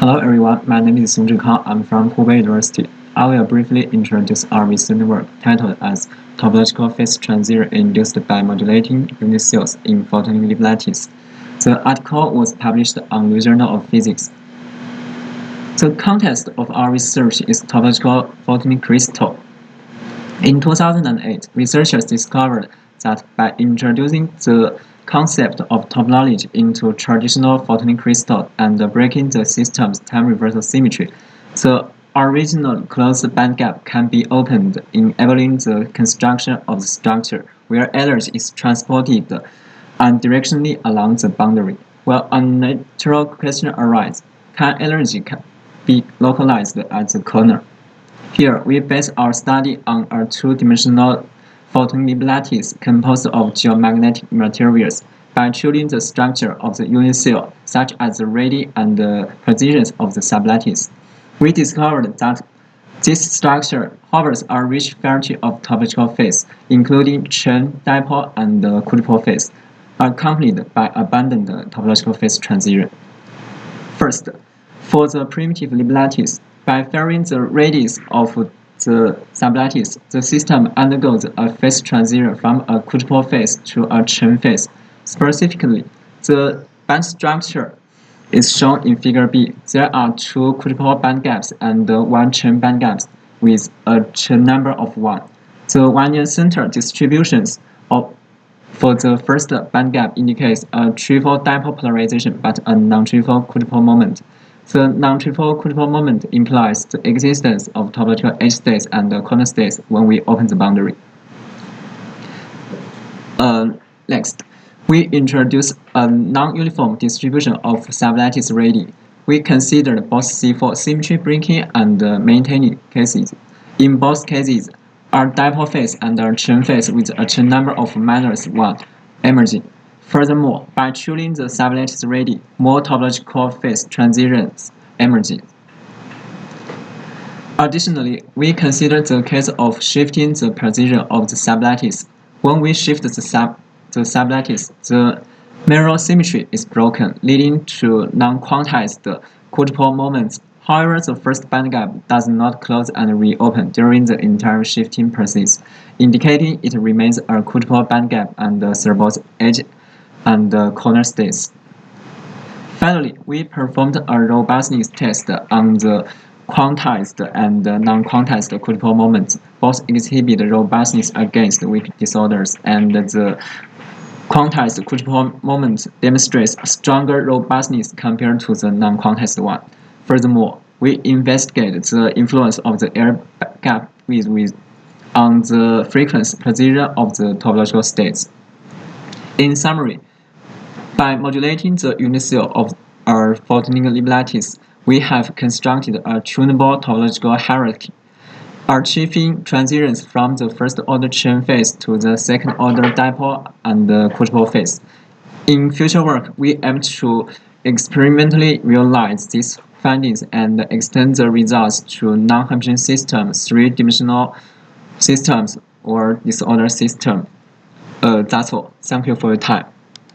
Hello everyone, my name is Sung Zhikang. I'm from Hubei University. I will briefly introduce our recent work titled as Topological phase transition induced by modulating unit cells in photonic lattice. The article was published on the Journal of Physics. The context of our research is topological photonic crystal. In 2008, researchers discovered that by introducing the concept of topology into traditional photonic crystal and breaking the system's time reversal symmetry, the original closed bandgap can be opened, enabling the construction of the structure where energy is transported unidirectionally along the boundary. Well, a natural question arises: can energy be localized at the corner? Here, we base our study on a two-dimensional photonic lattice composed of geomagnetic materials. By choosing the structure of the unit cell, such as the radii and the positions of the sublattice, we discovered that this structure covers a rich variety of topological phase, including Chen, dipole, and quadrupole phase, accompanied by abundant topological phase transition. First, for the primitive lattice, by varying the radius of the sublattice, the system undergoes a phase transition from a quadrupole phase to a Chen phase. Specifically, the band structure is shown in Figure B. There are two quadrupole bandgaps and one Chen bandgaps with a Chen number of 1. The one-year center distributions for the first bandgap indicates a triple dipole polarization but a non-triple quadrupole moment. The non-triple quadrupole moment implies the existence of topological edge states and corner states when we open the boundary. Next, we introduce a non-uniform distribution of sublattice radii. We considered both C4 symmetry breaking and maintaining cases. In both cases, our dipole phase and our Chen phase with a Chen number of -1 emerging. Furthermore, by choosing the sublattice radii, more topological phase transitions emerge. Additionally, we consider the case of shifting the position of the sublattice. When we shift the sublattice, the mirror symmetry is broken, leading to non-quantized quadrupole moments. However, the first bandgap does not close and reopen during the entire shifting process, indicating it remains a quadrupole bandgap and serves edge and corner states. Finally, we performed a robustness test on the quantized and non-quantized quadrupole moments. Both exhibit robustness against weak disorders, and the quantized quadrupole moment demonstrates stronger robustness compared to the non-quantized one. Furthermore, we investigate the influence of the air gap width on the frequency position of the topological states. In summary, by modulating the unit cell of our photonic lattice, we have constructed a tunable topological hierarchy, achieving transitions from the first-order Chen phase to the second-order dipole and quadrupole phase. In future work, we aim to experimentally realize these findings and extend the results to non-Hermitian systems, three-dimensional systems, or disorder systems. That's all. Thank you for your time.